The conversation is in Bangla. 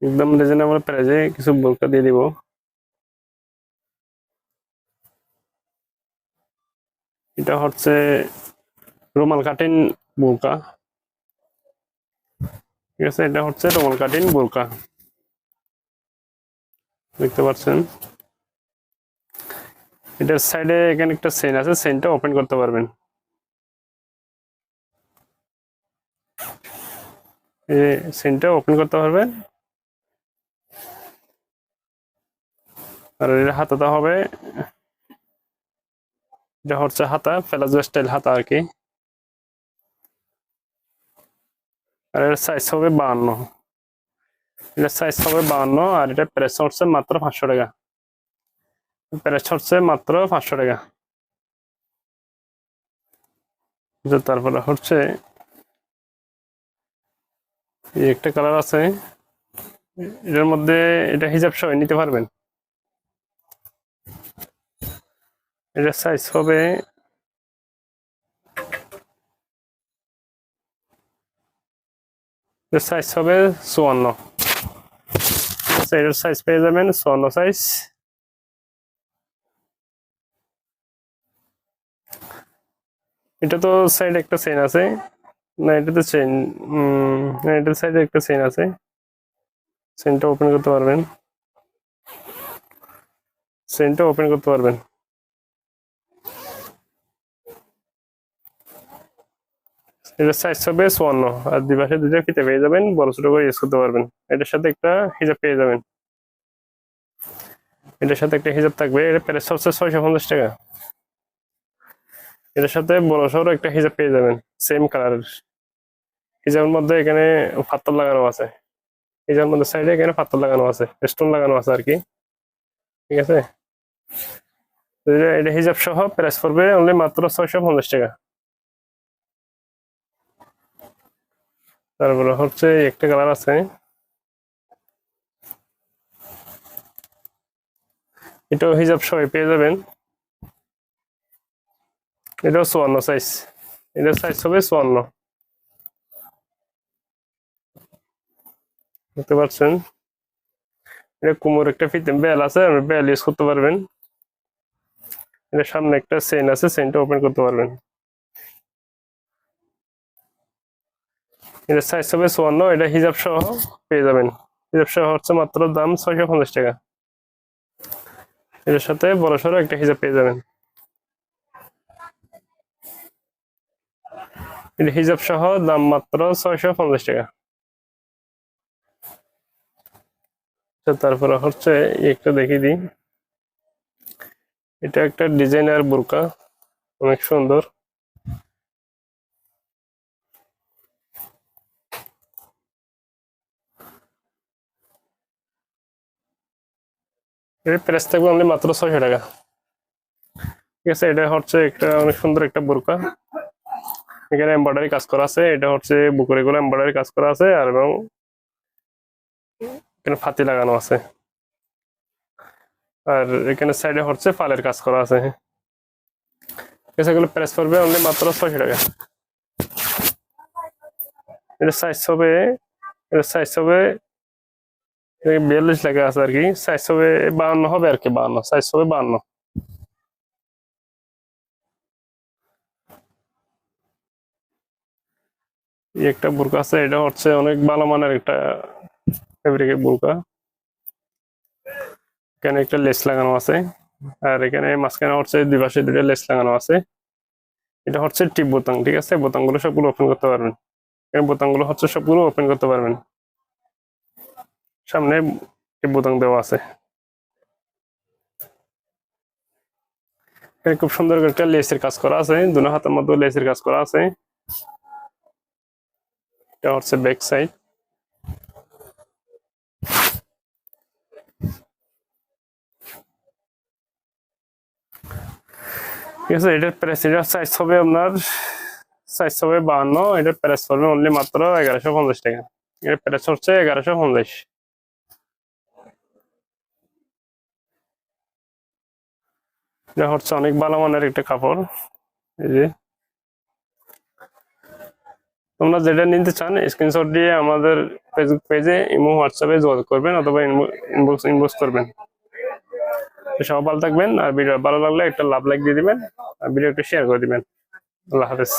একদম রিজনেবল প্রাইসে কিছু বোরকা দিয়ে দিব। এটা হচ্ছে রুমাল কাটিং বোরকা, ঠিক আছে? এটা হচ্ছে রুমাল কাটিং বোরকা, দেখতে পাচ্ছেন। এটার সাইডে এখানে একটা চেইন আছে, চেইনটা ওপেন করতে পারবেন। এই চেইনটা ওপেন করতে পারবেন। আর এর হাতাটা হবে, এটা হচ্ছে হাতা প্লাজো স্টাইল হাতা আর কি। আর এর সাইজ হবে 52, এটার সাইজ হবে 52। আর এটা প্রাইস হচ্ছে মাত্র 500 টাকা, প্রাইস হচ্ছে মাত্র 500 টাকা। তারপরে হচ্ছে এই একটা কালার আছে, এটার মধ্যে এটা হিজাব সহ নিতে পারবেন। এটার সাইজ হবে, এটার সাইজ হবে 54। এটার সাইজ পেয়ে যাবেন 54 সাইজ। এটা তো সাইডে একটা চেইন আছে, না এটাতে চেইন, না এটার সাইডে একটা চেইন আছে, চেইনটা ওপেন করতে পারবেন, চেইনটা ওপেন করতে পারবেন। এটার সাইজ হবে 54। আর দুই পাশে দুইটা ফিতে পেয়ে যাবেন, বড় ছোট করে ইউজ করতে পারবেন। এটার সাথে একটা হিজাব পেয়ে যাবেন, এটার সাথে একটা হিজাব থাকবে। এটা প্রাইস হচ্ছে 650 টাকা। এটার সাথে বড় সড়ো একটা হিজাব পেয়ে যাবেন, সেম কালারের। হিজাবের মধ্যে এখানে পাথর লাগানো আছে, হিজাবের মধ্যে সাইডে এখানে পাথর লাগানো আছে, স্টোন লাগানো আছে আর কি, ঠিক আছে? তো এটা হিজাব সহ প্রাইস পড়বে অনলি মাত্র 650 টাকা। তারপরে হচ্ছে একটা কালার আছে, এটাও হিজাব সহ পেয়ে যাবেন। এটাও 54 সাইজ, এটার সাইজ হবে 54, দেখতে পাচ্ছেন। এটা কোমর একটা ফিতে বেল আছে, বেল ইউজ করতে পারবেন। এটা সামনে একটা চেইন আছে, চেইনটা ওপেন করতে পারবেন। এটা সাইজ হবে 54, এটা হিজাব সহ পেয়ে যাবেন। হিজাব সহ হচ্ছে মাত্র দাম 650 টাকা। এটার সাথে বড় সড়ো একটা হিজাব পেয়ে যাবেন। এটা হিজাব সহ দাম মাত্র 650 টাকা। তারপরে হচ্ছে একটা দেখিয়ে দিই, এটা একটা ডিজাইনার বোরকা, অনেক সুন্দর। এর প্রাইস থাকবে অনলি মাত্র 600 টাকা, ঠিক আছে? এটা হচ্ছে একটা অনেক সুন্দর একটা বোরকা, এখানে এমব্রয়ডারি কাজ করা আছে। এটা হচ্ছে বুকের গুলো এমব্রয়ডারি কাজ করা আছে, আর এবং এখানে ফাতি লাগানো আছে। আর এখানে সাইডে হচ্ছে ফালের কাজ করা আছে। ঠিক আছে, এগুলো প্রাইস পড়বে অনলি মাত্র 600 টাকা। এটা সাইজ হবে, এটা সাইজ হবে 42 লেখা আছে আর কি, সাইজ হবে 52 হবে আর কি, 52 সাইজ হবে 52। এই একটা বোরকা আছে, এটা হচ্ছে অনেক ভালো মানের একটা ফেব্রিকের বোরকা। এখানে একটা লেস লাগানো আছে, আর এখানে মাঝখানে হচ্ছে দুই পাশে দুটো লেস লাগানো আছে। এটা হচ্ছে টিপ বোতাম, ঠিক আছে? বোতামগুলো সবগুলো ওপেন করতে পারবেন, এখানে বোতামগুলো হচ্ছে সবগুলো ওপেন করতে পারবেন। সামনে টিপ বোতাম দেওয়া আছে। এখানে খুব সুন্দর করে একটা লেসের কাজ করা আছে, দুনো হাতের মধ্যে লেসের কাজ করা আছে। এটা হচ্ছে ব্যাক সাইড। ঠিক আছে, এটার প্রাইস, এটার সাইজ হবে আপনার, সাইজ হবে 52, এটার প্রাইস পড়বে অনলি মাত্র 1150 টাকা। এর প্রাইস হচ্ছে 1150। এটা হচ্ছে অনেক ভালো মানের একটা কাপড়, এই যে তোমরা যেটা নিতে চান স্ক্রিনশট দিয়ে আমাদের ফেসবুক পেজে ইমো হোয়াটসঅ্যাপে যোগাযোগ করবেন অথবা ইনবক্স করবেন। তো সবাই ভালো থাকবেন, আর ভিডিও ভালো লাগলে একটা লাভ লাইক দিয়ে দিবেন, আর ভিডিও একটু শেয়ার করে দিবেন। আল্লাহ হাফেজ।